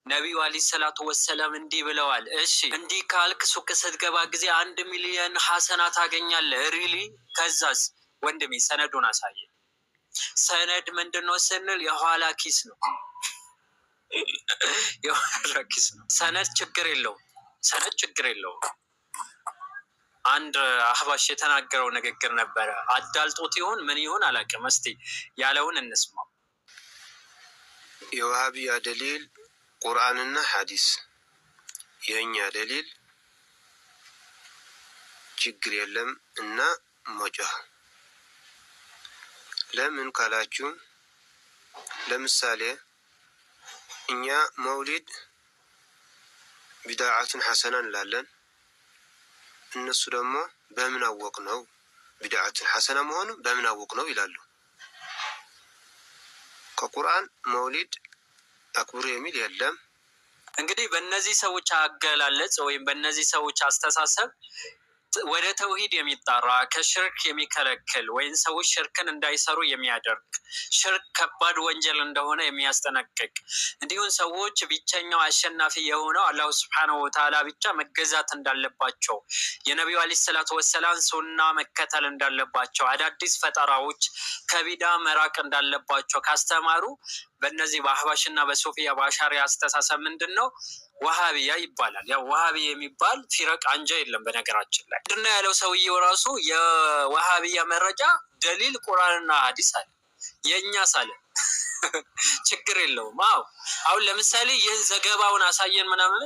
ነቢዩ አለይሂ ሰላቱ ወሰላም እንዲህ ብለዋል። እሺ እንዲህ ካልክ ሱቅ ስትገባ ጊዜ 1 ሚሊዮን ሐሰና ታገኛለህ። ሪሊ? ከዛስ? ወንድሜ ሰነዱን አሳየ። ሰነድ ምንድነው ስንል የኋላ ኪስ ነው። የኋላ ኪስ ነው። ሰነድ ችግር የለውም። ሰነድ ችግር የለውም። አንድ አህባሽ የተናገረው ንግግር ነበረ። አዳልጦት ይሁን ምን ይሁን አላውቅም። እስቲ ያለውን እንስማው። የዋሃቢያ ደሊል ቁርአንና ሐዲስ፣ የኛ ደሊል ችግር የለም እና ሞጆህ። ለምን ካላችሁ ለምሳሌ እኛ መውሊድ ቢድዓቱን ሐሰና እንላለን። እነሱ ደግሞ በምን አወቅ ነው ቢድዓቱን ሐሰና መሆኑ በምን አወቅ ነው ይላሉ። ከቁርአን መውሊድ አክብሩ የሚል የለም። እንግዲህ በእነዚህ ሰዎች አገላለጽ ወይም በእነዚህ ሰዎች አስተሳሰብ ወደ ተውሂድ የሚጣራ ከሽርክ የሚከለክል ወይም ሰዎች ሽርክን እንዳይሰሩ የሚያደርግ ሽርክ ከባድ ወንጀል እንደሆነ የሚያስጠነቅቅ እንዲሁም ሰዎች ብቸኛው አሸናፊ የሆነው አላሁ ሱብሓነሁ ወተዓላ ብቻ መገዛት እንዳለባቸው የነቢዩ አለይሂ ሰላቱ ወሰላም ሱና መከተል እንዳለባቸው አዳዲስ ፈጠራዎች ከቢዳ መራቅ እንዳለባቸው ካስተማሩ በእነዚህ በአህባሽና በሶፊያ በአሻሪ አስተሳሰብ ምንድን ነው ወሃቢያ ይባላል። ያው ወሃቢ የሚባል ፊረቅ አንጃ የለም። በነገራችን ላይ ምንድነው ያለው ሰውየው ራሱ የወሃቢያ መረጃ ደሊል ቁርአንና ሐዲስ አለ። የኛ ሳለ ችግር የለውም። አዎ አሁን ለምሳሌ ይህን ዘገባውን አሳየን ምናምን